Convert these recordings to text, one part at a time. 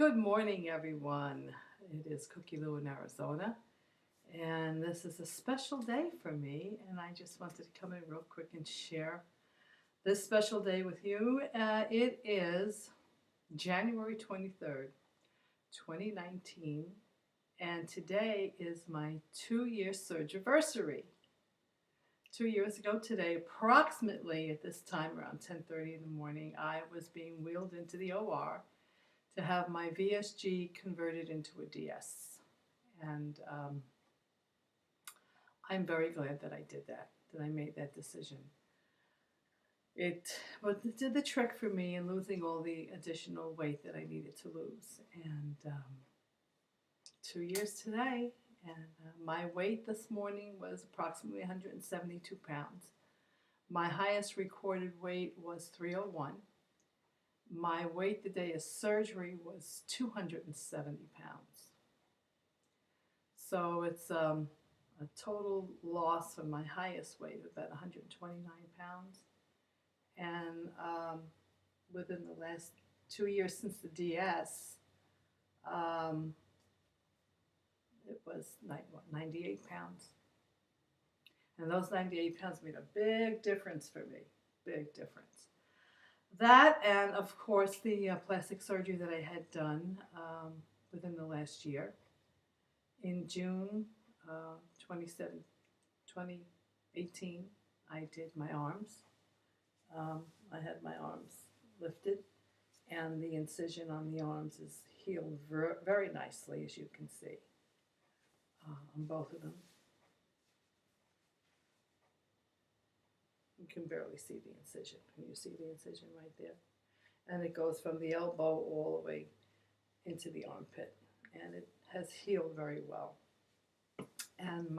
Good morning, everyone. It is Cookie Lou in Arizona, and this is a special day for me. And I just wanted to come in real quick and share this special day with you. It is January 23rd, 2019, and today is my 2-year Surgiversary. 2 years ago today, approximately at this time around 10:30 in the morning, I was being wheeled into the OR to have my VSG converted into a DS. And I'm very glad that I did that I made that decision. It did the trick for me in losing all the additional weight that I needed to lose. And 2 years today, and my weight this morning was approximately 172 pounds. My highest recorded weight was 301. My weight the day of surgery was 270 pounds. So it's a total loss from my highest weight of about 129 pounds. And within the last 2 years since the DS, it was 98 pounds. And those 98 pounds made a big difference for me, big difference. That and, of course, the plastic surgery that I had done within the last year. In June 2018, I did my arms. I had my arms lifted, and the incision on the arms is healed very nicely, as you can see, on both of them. You can barely see the incision. Can you see the incision right there? And it goes from the elbow all the way into the armpit. And it has healed very well. And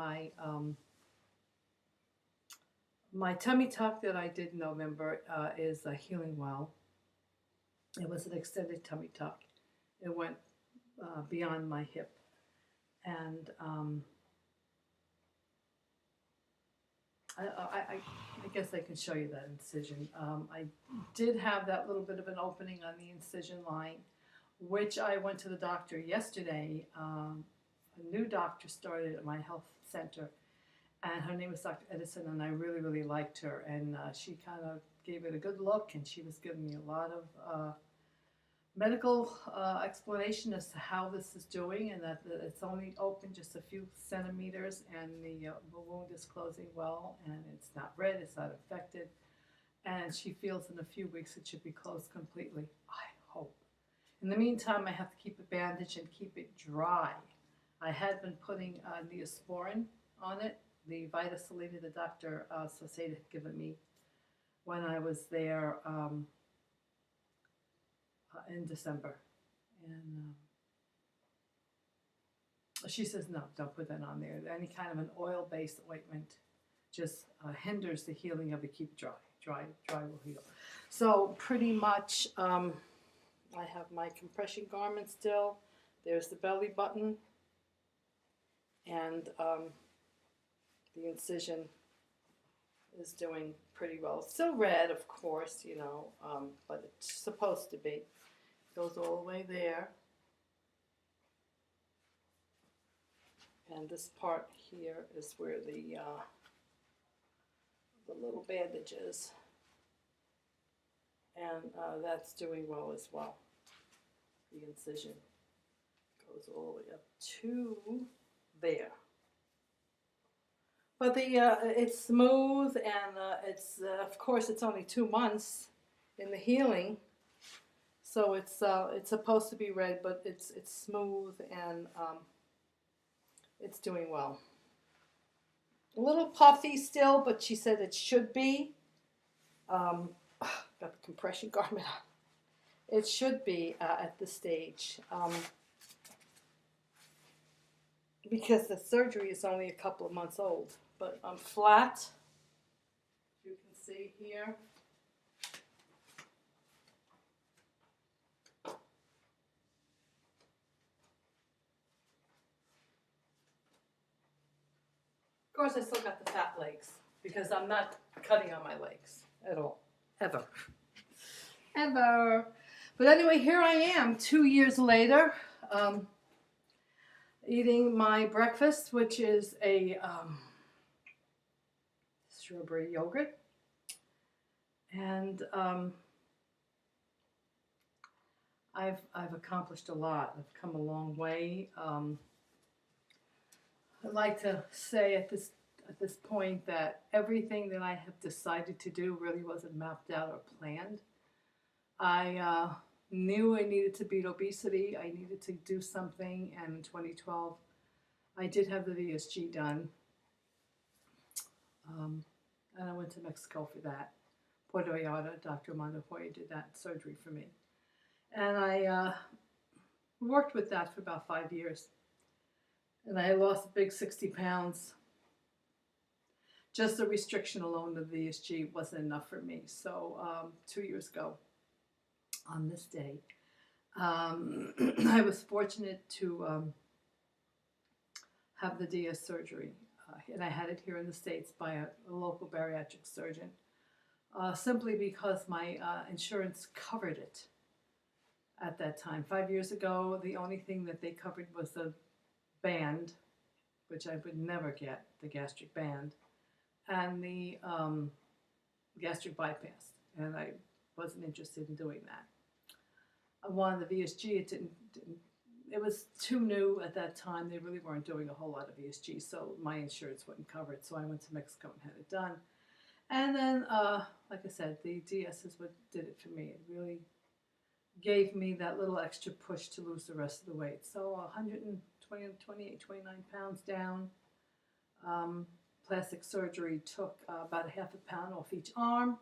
my tummy tuck that I did in November is healing well. It was an extended tummy tuck. It went beyond my hip. And I guess I can show you that incision. I did have that little bit of an opening on the incision line, which I went to the doctor yesterday. A new doctor started at my health center, and her name was Dr. Edison, and I really, really liked her. And she kind of gave it a good look, and she was giving me a lot of medical explanation as to how this is doing, and that it's only open just a few centimeters, and the wound is closing well, and it's not red, it's not infected, and she feels in a few weeks it should be closed completely, I hope. In the meantime, I have to keep it bandaged and keep it dry. I had been putting Neosporin on it, the Vitasalina that Dr. Soseda had given me when I was there in December. And she says, no, don't put that on there. Any kind of an oil-based ointment just hinders the healing of it. Keep dry. Dry will heal. So pretty much I have my compression garment still. There's the belly button. And the incision is doing pretty well. It's still red, of course, you know, but it's supposed to be. Goes all the way there. And this part here is where the little bandage is. And that's doing well as well. The incision goes all the way up to there. But it's smooth, and it's of course it's only 2 months in the healing. So it's supposed to be red, but it's smooth, and it's doing well. A little puffy still, but she said it should be. Got the compression garment on. It should be at this stage because the surgery is only a couple of months old. But I'm flat. You can see here. Of course, I still got the fat legs because I'm not cutting on my legs at all, ever. But anyway, here I am 2 years later, eating my breakfast, which is a strawberry yogurt. And I've accomplished a lot. I've come a long way. I'd like to say at this point that everything that I have decided to do really wasn't mapped out or planned. I knew I needed to beat obesity. I needed to do something, and in 2012, I did have the VSG done, and I went to Mexico for that. Puerto Vallarta, Dr. Armando Hoya did that surgery for me, and I worked with that for about 5 years, and I lost a big 60 pounds. Just the restriction alone of VSG wasn't enough for me. So 2 years ago, on this day, I was fortunate to have the DS surgery, and I had it here in the States by a local bariatric surgeon, simply because my insurance covered it at that time. 5 years ago, the only thing that they covered was the band, which I would never get, the gastric band, and the gastric bypass, and I wasn't interested in doing that. I wanted the VSG. It was too new at that time. They really weren't doing a whole lot of VSG, so my insurance wouldn't cover it. So I went to Mexico and had it done. And then, like I said, the DS is what did it for me. It really gave me that little extra push to lose the rest of the weight. So 128, 29 pounds down. Plastic surgery took about a half a pound off each arm,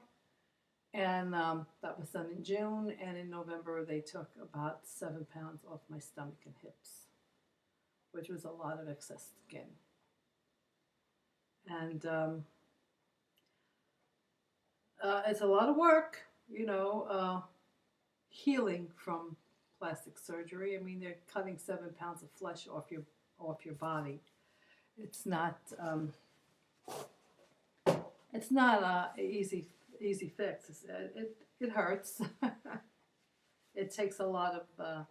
and that was done in June, and in November they took about 7 pounds off my stomach and hips, which was a lot of excess skin. And it's a lot of work, healing from plastic surgery. I mean, they're cutting 7 pounds of flesh off your body. It's not an easy fix. It hurts. It takes a lot of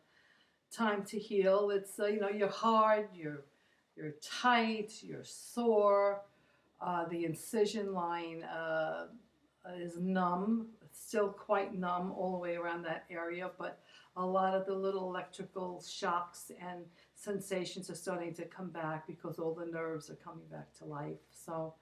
time to heal. It's you're hard, you're tight, you're sore. The incision line is numb. It's still quite numb all the way around that area, but a lot of the little electrical shocks and sensations are starting to come back because all the nerves are coming back to life. So,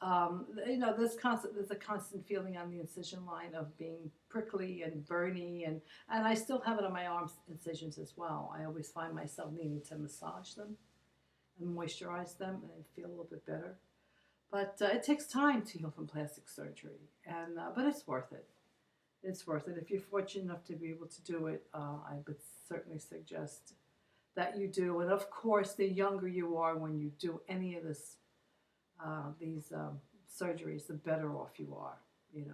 there's a constant feeling on the incision line of being prickly and burny, and I still have it on my arm incisions as well. I always find myself needing to massage them and moisturize them and feel a little bit better. But it takes time to heal from plastic surgery, and but it's worth it. It's worth it. If you're fortunate enough to be able to do it, I would certainly suggest that you do. And of course, the younger you are when you do any of these surgeries, the better off you are. An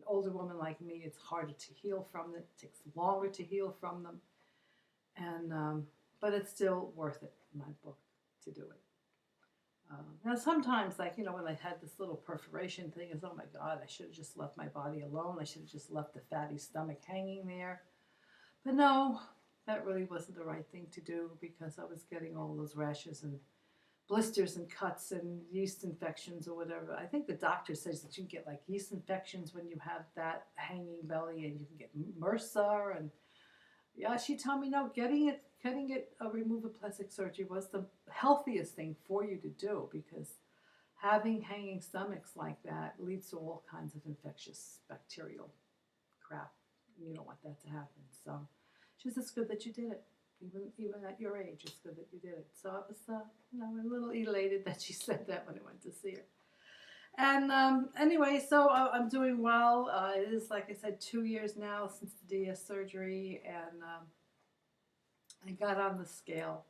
older woman like me, it's harder to heal from it. It takes longer to heal from them, and but it's still worth it in my book to do it. Now sometimes, when I had this little perforation thing, is, oh my God, I should have just left my body alone. I should have just left the fatty stomach hanging there. But no, that really wasn't the right thing to do, because I was getting all those rashes and blisters and cuts and yeast infections or whatever. I think the doctor says that you can get like yeast infections when you have that hanging belly, and you can get MRSA. And yeah, she told me, no, getting it removed with plastic surgery was the healthiest thing for you to do, because having hanging stomachs like that leads to all kinds of infectious bacterial crap. You don't want that to happen. So she says, it's good that you did it. Even at your age, it's good that you did it. So I was a little elated that she said that when I went to see her. And anyway, so I'm doing well. It is, like I said, 2 years now since the DS surgery, and I got on the scale,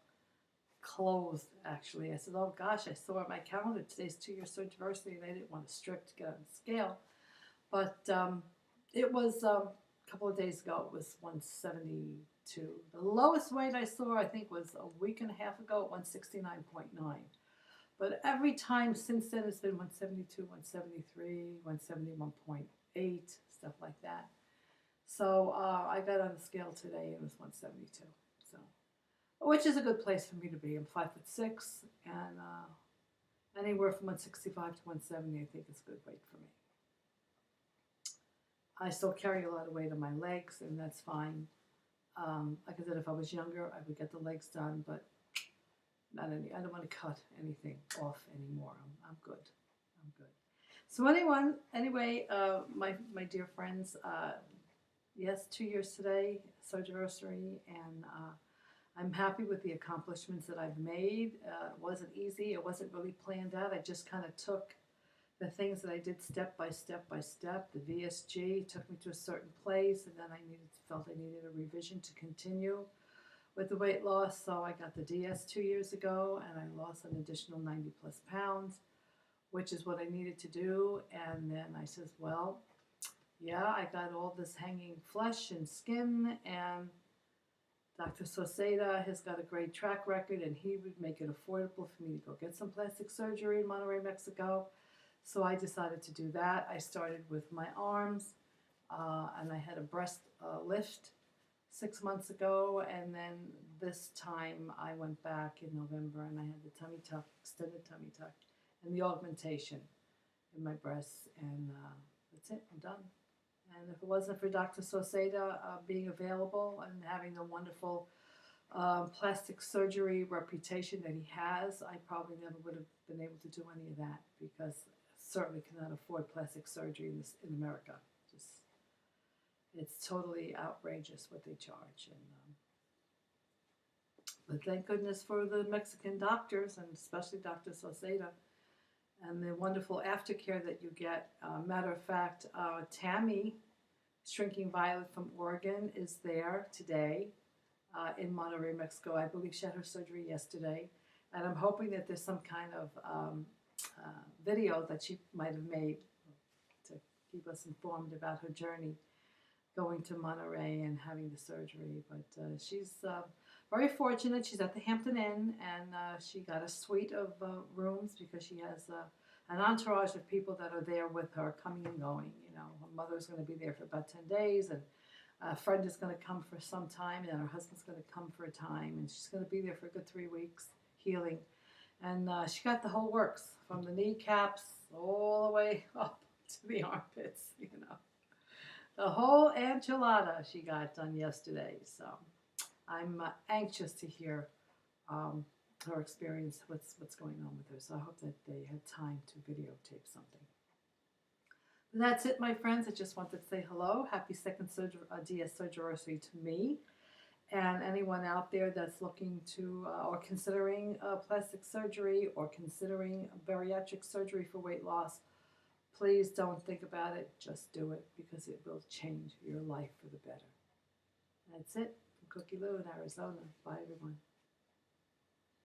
closed actually. I said, oh gosh, I saw on my calendar today's 2-year Surgiversary, and I didn't want to strip to get on the scale. But it was a couple of days ago, it was 172. The lowest weight I saw, I think, was a week and a half ago at 169.9. But every time since then, it's been 172, 173, 171.8, stuff like that. So I got on the scale today and it was 172. So, which is a good place for me to be. I'm 5'6", and anywhere from 165 to 170, I think is a good weight for me. I still carry a lot of weight on my legs, and that's fine. Like I said, if I was younger, I would get the legs done, but not any. I don't want to cut anything off anymore. I'm good. I'm good. So anyway, my dear friends, yes, 2 years today, Surgiversary, and I'm happy with the accomplishments that I've made. It wasn't easy. It wasn't really planned out. I just kind of took the things that I did step by step by step. The VSG took me to a certain place, and then felt I needed a revision to continue with the weight loss. So I got the DS 2 years ago, and I lost an additional 90 plus pounds, which is what I needed to do. And then I says, well, yeah, I got all this hanging flesh and skin, and Dr. Soseda has got a great track record, and he would make it affordable for me to go get some plastic surgery in Monterrey, Mexico. So I decided to do that. I started with my arms, and I had a breast lift 6 months ago, and then this time I went back in November, and I had the tummy tuck, extended tummy tuck, and the augmentation in my breasts, and that's it. I'm done. And if it wasn't for Dr. Soseda being available and having the wonderful plastic surgery reputation that he has, I probably never would have been able to do any of that, because I certainly cannot afford plastic surgery in America. It's totally outrageous what they charge. And but thank goodness for the Mexican doctors, and especially Dr. Soseda, and the wonderful aftercare that you get. Matter of fact, Tammy, Shrinking Violet from Oregon, is there today in Monterrey, Mexico. I believe she had her surgery yesterday, and I'm hoping that there's some kind of video that she might have made to keep us informed about her journey going to Monterrey and having the surgery. But she's very fortunate. She's at the Hampton Inn, and she got a suite of rooms because she has an entourage of people that are there with her, coming and going. You know, her mother's going to be there for about 10 days, and a friend is going to come for some time, and her husband's going to come for a time, and she's going to be there for a good 3 weeks, healing. And she got the whole works, from the kneecaps all the way up to the armpits, you know. The whole enchilada she got done yesterday. So I'm anxious to hear her experience, what's going on with her. So I hope that they had time to videotape something. And that's it, my friends. I just wanted to say hello. Happy second DS Surgiversary to me. And anyone out there that's looking to or considering plastic surgery or considering bariatric surgery for weight loss, please don't think about it. Just do it, because it will change your life for the better. That's it. From Cookie Lou in Arizona. Bye, everyone.